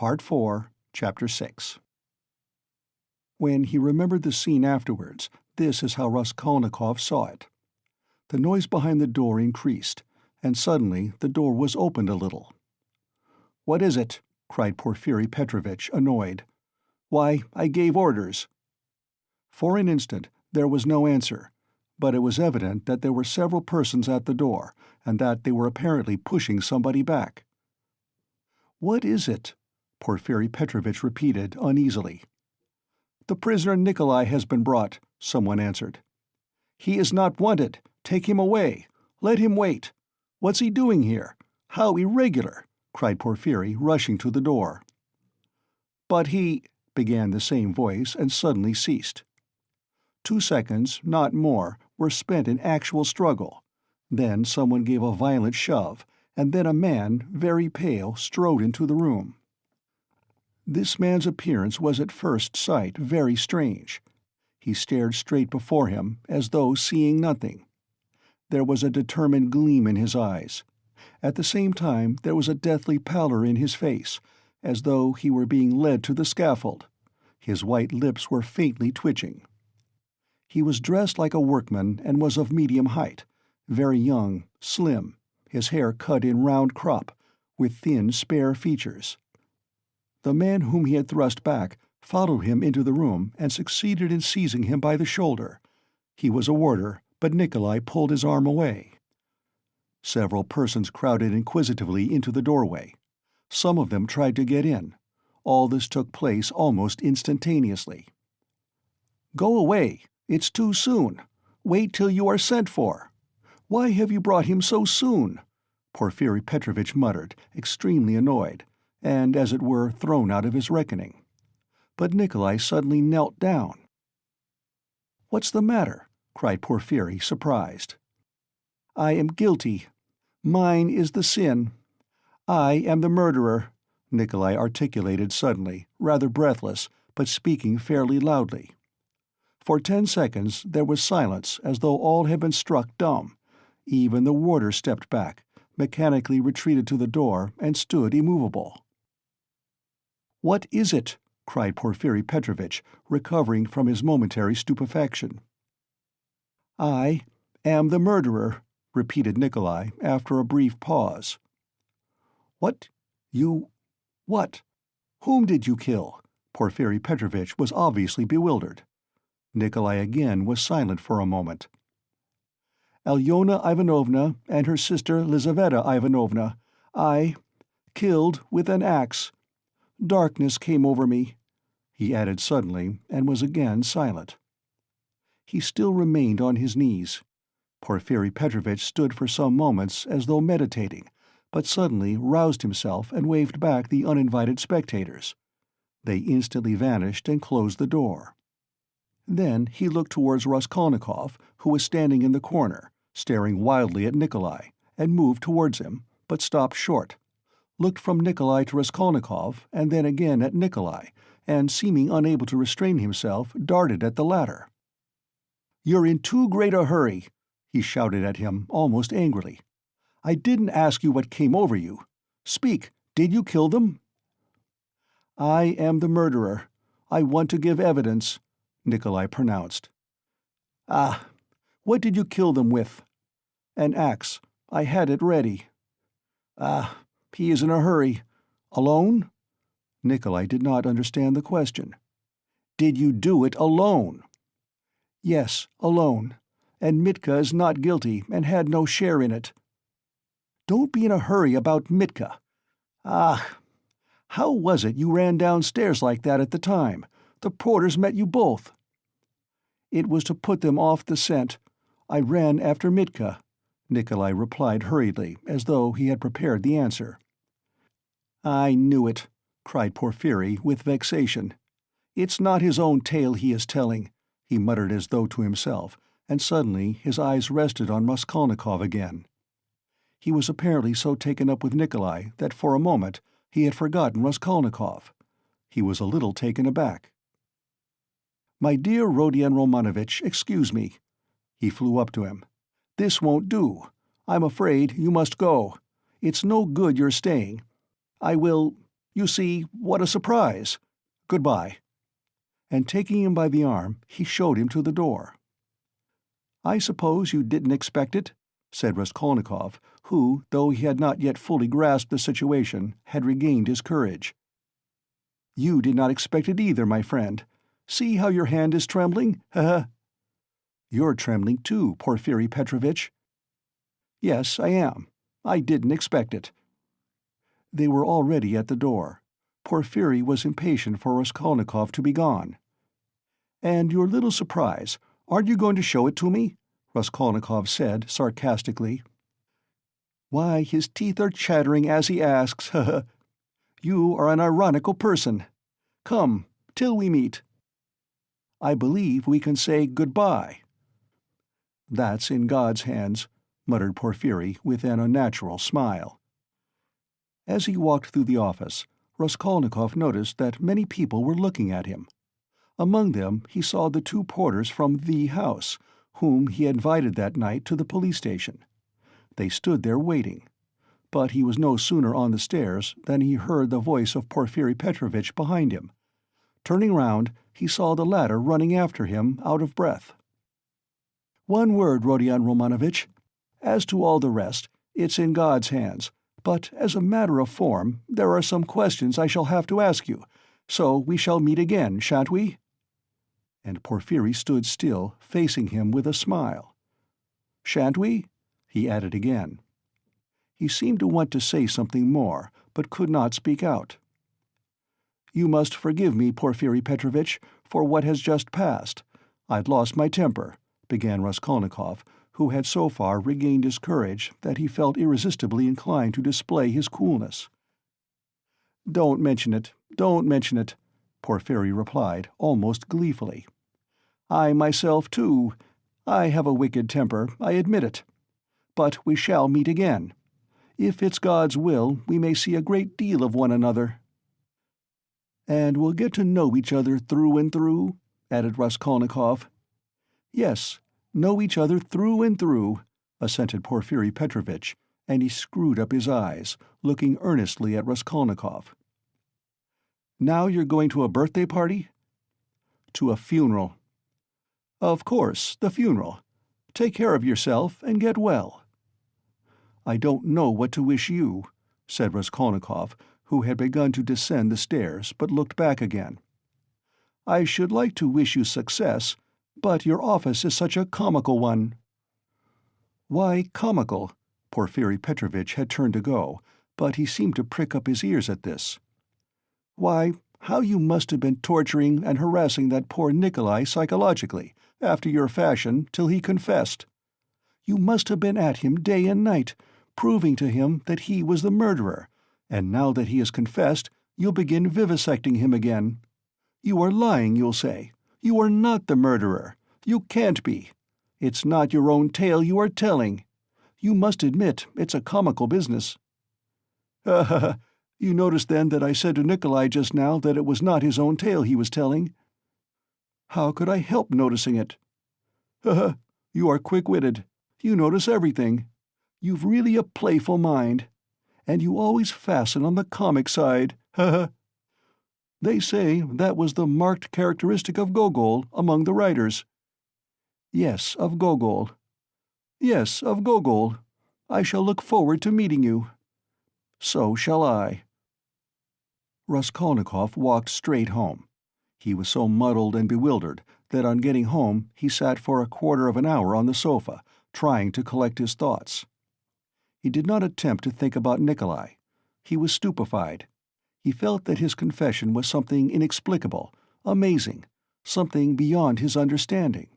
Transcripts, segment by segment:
Part 4, Chapter 6. When he remembered the scene afterwards, this is how Raskolnikov saw it. The noise behind the door increased, and suddenly the door was opened a little. "What is it?" cried Porfiri Petrovitch, annoyed. "Why, I gave orders." For an instant there was no answer, but it was evident that there were several persons at the door, and that they were apparently pushing somebody back. "What is it?" Porfiri Petrovitch repeated uneasily. "The prisoner Nikolai has been brought," someone answered. "He is not wanted. Take him away. Let him wait. What's he doing here? How irregular!" cried Porfiri, rushing to the door. "But he—" began the same voice, and suddenly ceased. 2 seconds, not more, were spent in actual struggle. Then someone gave a violent shove, and then a man, very pale, strode into the room. This man's appearance was at first sight very strange. He stared straight before him, as though seeing nothing. There was a determined gleam in his eyes. At the same time there was a deathly pallor in his face, as though he were being led to the scaffold. His white lips were faintly twitching. He was dressed like a workman and was of medium height, very young, slim, his hair cut in round crop, with thin, spare features. The man whom he had thrust back followed him into the room and succeeded in seizing him by the shoulder. He was a warder, but Nikolai pulled his arm away. Several persons crowded inquisitively into the doorway. Some of them tried to get in. All this took place almost instantaneously. "Go away! It's too soon. Wait till you are sent for. Why have you brought him so soon?" Porfiri Petrovitch muttered, extremely annoyed, and, as it were, thrown out of his reckoning. But Nikolai suddenly knelt down. "What's the matter?" cried Porfiri, surprised. "I am guilty. Mine is the sin. I am the murderer," Nikolai articulated suddenly, rather breathless, but speaking fairly loudly. For 10 seconds there was silence, as though all had been struck dumb. Even the warder stepped back, mechanically retreated to the door, and stood immovable. "What is it?" cried Porfiri Petrovitch, recovering from his momentary stupefaction. "I am the murderer," repeated Nikolai, after a brief pause. "What? You... what? Whom did you kill?" Porfiri Petrovitch was obviously bewildered. Nikolai again was silent for a moment. "Alyona Ivanovna and her sister Lizaveta Ivanovna, I killed with an axe. Darkness came over me," he added suddenly, and was again silent. He still remained on his knees. Porfiri Petrovitch stood for some moments as though meditating, but suddenly roused himself and waved back the uninvited spectators. They instantly vanished and closed the door. Then he looked towards Raskolnikov, who was standing in the corner, staring wildly at Nikolai, and moved towards him, but stopped short, looked from Nikolai to Raskolnikov, and then again at Nikolai, and, seeming unable to restrain himself, darted at the latter. "You're in too great a hurry," he shouted at him, almost angrily. "I didn't ask you what came over you. Speak, did you kill them?" "I am the murderer. I want to give evidence," Nikolai pronounced. "Ah, what did you kill them with?" "An axe. I had it ready." "Ah, he is in a hurry. Alone?" Nikolai did not understand the question. "Did you do it alone?" "Yes, alone. And Mitka is not guilty and had no share in it." "Don't be in a hurry about Mitka. Ah, how was it you ran downstairs like that at the time? The porters met you both." "It was to put them off the scent. I ran after Mitka," Nikolai replied hurriedly, as though he had prepared the answer. "I knew it," cried Porfiri, with vexation. "It's not his own tale he is telling," he muttered as though to himself, and suddenly his eyes rested on Raskolnikov again. He was apparently so taken up with Nikolai that for a moment he had forgotten Raskolnikov. He was a little taken aback. "My dear Rodion Romanovitch, excuse me." He flew up to him. "This won't do. I'm afraid you must go. It's no good your staying. I will You see, what a surprise! Goodbye." And taking him by the arm, he showed him to the door. "I suppose you didn't expect it?" said Raskolnikov, who, though he had not yet fully grasped the situation, had regained his courage. "You did not expect it either, my friend. See how your hand is trembling? Ha! You're trembling too, Porfiri Petrovitch." "Yes, I am. I didn't expect it." They were already at the door. Porfiri was impatient for Raskolnikov to be gone. "And your little surprise, aren't you going to show it to me?" Raskolnikov said sarcastically. "Why, his teeth are chattering as he asks, You are an ironical person. Come, till we meet." "I believe we can say goodbye." "That's in God's hands," muttered Porfiri with an unnatural smile. As he walked through the office, Raskolnikov noticed that many people were looking at him. Among them he saw the two porters from the house, whom he had invited that night to the police station. They stood there waiting. But he was no sooner on the stairs than he heard the voice of Porfiri Petrovitch behind him. Turning round, he saw the latter running after him, out of breath. "One word, Rodion Romanovitch. As to all the rest, it's in God's hands, but as a matter of form, there are some questions I shall have to ask you, so we shall meet again, shan't we?" And Porfiri stood still, facing him with a smile. "Shan't we?" he added again. He seemed to want to say something more, but could not speak out. "You must forgive me, Porfiri Petrovitch, for what has just passed. I'd lost my temper," began Raskolnikov, who had so far regained his courage that he felt irresistibly inclined to display his coolness. "Don't mention it, Porfiri replied, almost gleefully. "I myself, too. I have a wicked temper, I admit it. But we shall meet again. If it's God's will, we may see a great deal of one another." "And we'll get to know each other through and through?" added Raskolnikov. "Yes, know each other through and through," assented Porfiri Petrovitch, and he screwed up his eyes, looking earnestly at Raskolnikov. "Now you're going to a birthday party?" "To a funeral." "Of course, the funeral. Take care of yourself and get well." "I don't know what to wish you," said Raskolnikov, who had begun to descend the stairs, but looked back again. "I should like to wish you success, but your office is such a comical one." "Why comical?" Porfiri Petrovitch had turned to go, but he seemed to prick up his ears at this. "Why, how you must have been torturing and harassing that poor Nikolai psychologically, after your fashion, till he confessed. You must have been at him day and night, proving to him that he was the murderer, and now that he has confessed, you'll begin vivisecting him again. You are lying, you'll say. You are not the murderer. You can't be. It's not your own tale you are telling. You must admit it's a comical business." "Ha ha ha! You noticed then that I said to Nikolai just now that it was not his own tale he was telling?" "How could I help noticing it?" "Ha ha! You are quick-witted. You notice everything. You've really a playful mind. And you always fasten on the comic side. Ha ha! They say that was the marked characteristic of Gogol among the writers." "Yes, of Gogol." "Yes, of Gogol. I shall look forward to meeting you." "So shall I." Raskolnikov walked straight home. He was so muddled and bewildered that on getting home he sat for a quarter of an hour on the sofa, trying to collect his thoughts. He did not attempt to think about Nikolai. He was stupefied. He felt that his confession was something inexplicable, amazing, something beyond his understanding.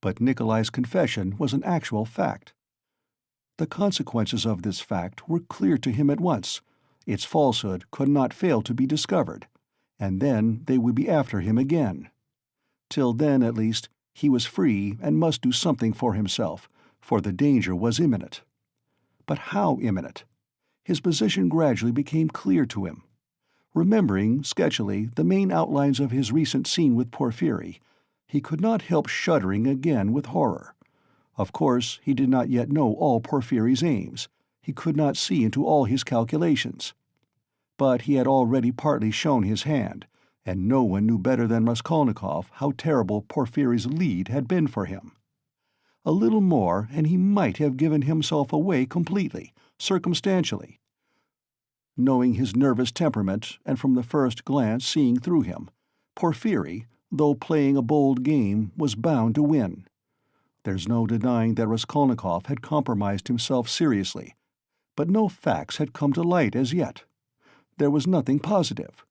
But Nikolai's confession was an actual fact. The consequences of this fact were clear to him at once. Its falsehood could not fail to be discovered, and then they would be after him again. Till then, at least, he was free and must do something for himself, for the danger was imminent. But how imminent? His position gradually became clear to him. Remembering, sketchily, the main outlines of his recent scene with Porfiri, he could not help shuddering again with horror. Of course, he did not yet know all Porfiri's aims. He could not see into all his calculations. but he had already partly shown his hand, and no one knew better than Raskolnikov how terrible Porfiry's lead had been for him. A little more, and he might have given himself away completely, circumstantially. Knowing his nervous temperament, and from the first glance seeing through him, Porfiry, though playing a bold game, was bound to win. There's no denying that Raskolnikov had compromised himself seriously, but no facts had come to light as yet. There was nothing positive.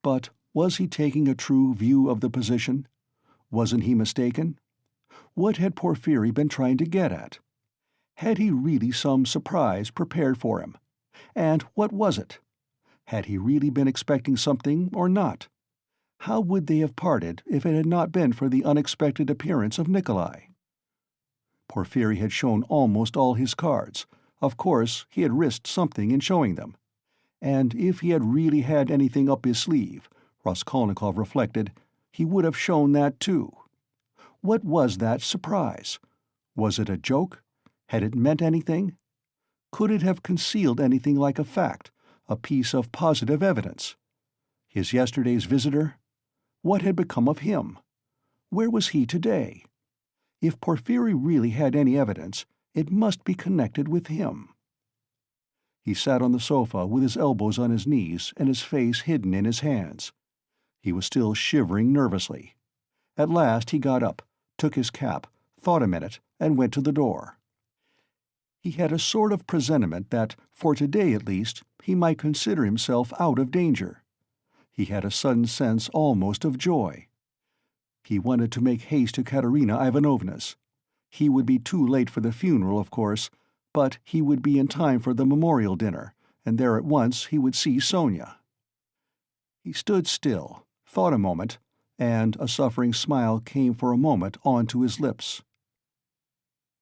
But was he taking a true view of the position? Wasn't he mistaken? What had Porfiry been trying to get at? Had he really some surprise prepared for him? And what was it? Had he really been expecting something or not? How would they have parted if it had not been for the unexpected appearance of Nikolai? Porfiry had shown almost all his cards. Of course, he had risked something in showing them. And if he had really had anything up his sleeve, Raskolnikov reflected, he would have shown that too. What was that surprise? Was it a joke? Had it meant anything? Could it have concealed anything like a fact, a piece of positive evidence? His yesterday's visitor? What had become of him? Where was he today? If Porfiry really had any evidence, it must be connected with him. He sat on the sofa with his elbows on his knees and his face hidden in his hands. He was still shivering nervously. At last he got up, took his cap, thought a minute, and went to the door. He had a sort of presentiment that, for today at least, he might consider himself out of danger. He had a sudden sense almost of joy. He wanted to make haste to Katerina Ivanovna's. He would be too late for the funeral, of course, but he would be in time for the memorial dinner, and there at once he would see Sonia. He stood still, thought a moment, and a suffering smile came for a moment onto his lips.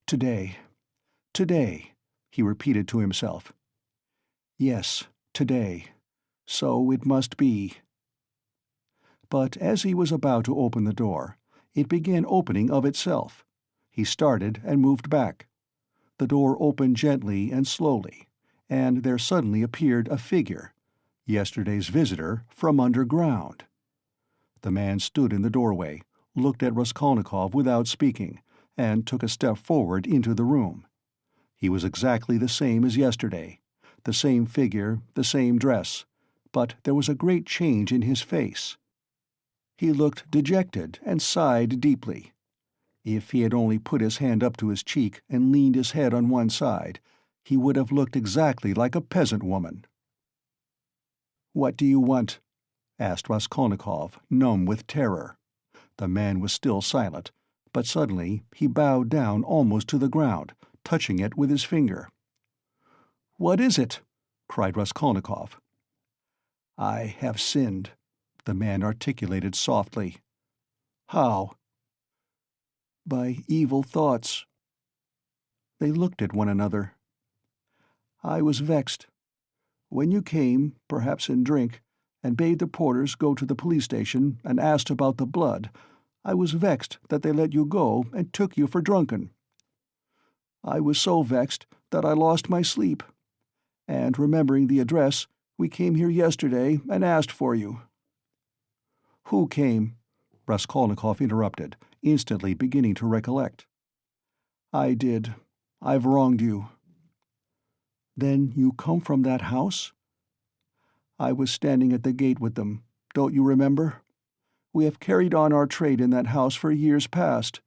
Today, he repeated to himself. Yes, today. So it must be. But as he was about to open the door, it began opening of itself. He started and moved back. The door opened gently and slowly, and there suddenly appeared a figure, yesterday's visitor from underground. The man stood in the doorway, looked at Raskolnikov without speaking, and took a step forward into the room. He was exactly the same as yesterday, the same figure, the same dress, but there was a great change in his face. He looked dejected and sighed deeply. If he had only put his hand up to his cheek and leaned his head on one side, he would have looked exactly like a peasant woman. "What do you want?" asked Raskolnikov, numb with terror. The man was still silent, but suddenly he bowed down almost to the ground, touching it with his finger. "What is it?" cried Raskolnikov. "I have sinned," the man articulated softly. "How?" "By evil thoughts." They looked at one another. "I was vexed. When you came, perhaps in drink, and bade the porters go to the police station and asked about the blood, I was vexed that they let you go and took you for drunken. I was so vexed that I lost my sleep. And remembering the address, we came here yesterday and asked for you." "Who came?" Raskolnikov interrupted, instantly beginning to recollect. "I did. I've wronged you." "Then you come from that house?" "I was standing at the gate with them. Don't you remember? We have carried on our trade in that house for years past.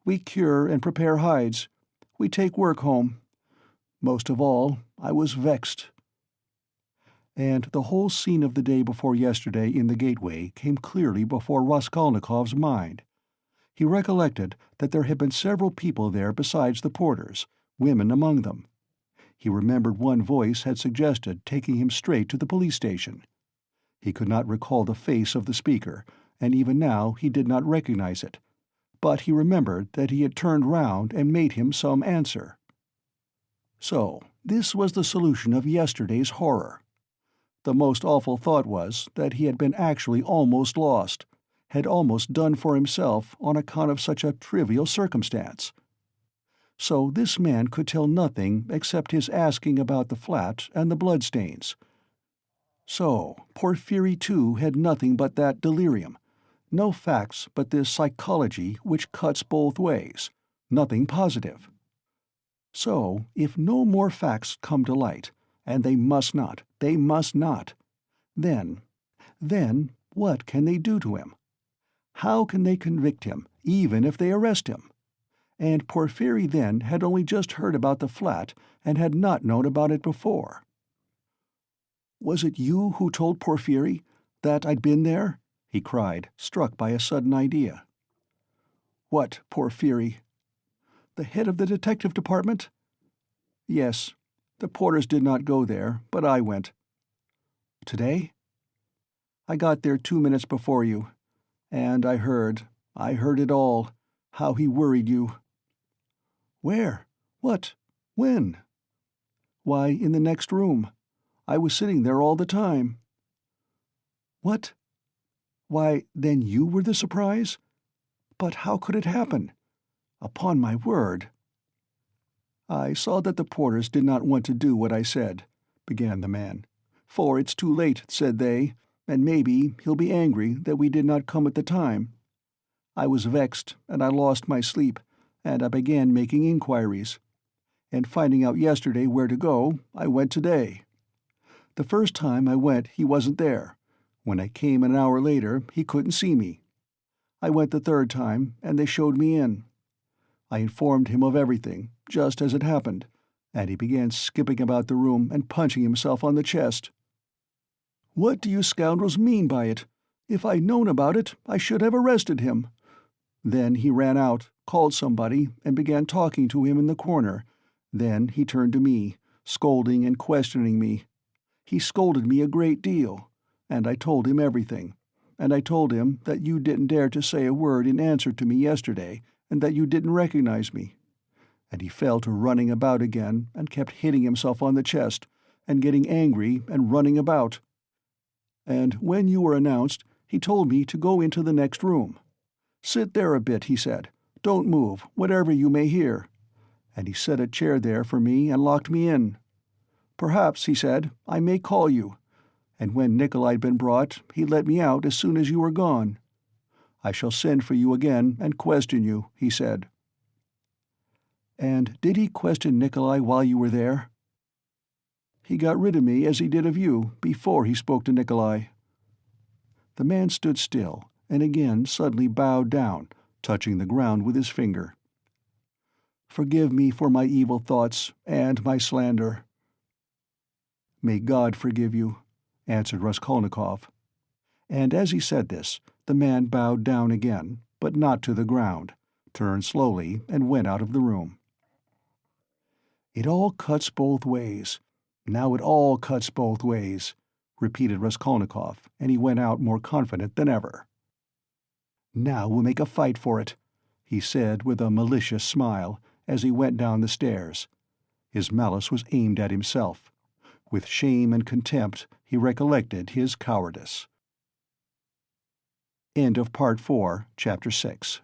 We cure and prepare hides. We take work home. Most of all, I was vexed." And the whole scene of the day before yesterday in the gateway came clearly before Raskolnikov's mind. He recollected that there had been several people there besides the porters, women among them. He remembered one voice had suggested taking him straight to the police station. He could not recall the face of the speaker, and even now he did not recognize it, but he remembered that he had turned round and made him some answer. So, this was the solution of yesterday's horror. The most awful thought was that he had been actually almost lost, had almost done for himself on account of such a trivial circumstance. So this man could tell nothing except his asking about the flat and the bloodstains. So, Porphyry too had nothing but that delirium. No facts but this psychology which cuts both ways. Nothing positive. So, if no more facts come to light, and they must not, then, what can they do to him? How can they convict him, even if they arrest him? And Porphyry then had only just heard about the flat and had not known about it before. "Was it you who told Porphyry that I'd been there?" he cried, struck by a sudden idea. "What Porphyry?" "The head of the detective department?" "Yes. The Porters did not go there, but I went." "Today?" "I got there 2 minutes before you. And I heard it all, how he worried you." "Where? What? When?" "Why, in the next room. I was sitting there all the time." "What? Why, then you were the surprise? But how could it happen? Upon my word—" "I saw that the Porters did not want to do what I said," began the man. "For it's too late, said they, and maybe he'll be angry that we did not come at the time. I was vexed, and I lost my sleep, and I began making inquiries. And finding out yesterday where to go, I went today. The first time I went he wasn't there. When I came an hour later, he couldn't see me. I went the third time, and they showed me in. I informed him of everything, just as it happened, and he began skipping about the room and punching himself on the chest. What do you scoundrels mean by it? If I'd known about it, I should have arrested him. Then he ran out, called somebody, and began talking to him in the corner. Then he turned to me, scolding and questioning me. He scolded me a great deal, and I told him everything. And I told him that you didn't dare to say a word in answer to me yesterday, and that you didn't recognize me. And he fell to running about again, and kept hitting himself on the chest, and getting angry and running about. And when you were announced, he told me to go into the next room. 'Sit there a bit,' he said. 'Don't move, whatever you may hear.' And he set a chair there for me and locked me in. 'Perhaps,' he said, 'I may call you.' And when Nikolai'd been brought, he let me out as soon as you were gone. 'I shall send for you again and question you,' he said." "And did he question Nikolai while you were there?" "He got rid of me as he did of you, before he spoke to Nikolai." The man stood still, and again suddenly bowed down, touching the ground with his finger. "Forgive me for my evil thoughts and my slander." "May God forgive you," answered Raskolnikov. And as he said this, the man bowed down again, but not to the ground, turned slowly, and went out of the room. "It all cuts both ways. Now it all cuts both ways," repeated Raskolnikov, and he went out more confident than ever. "Now we'll make a fight for it," he said with a malicious smile, as he went down the stairs. His malice was aimed at himself. With shame and contempt he recollected his cowardice. End of Part 4, Chapter 6.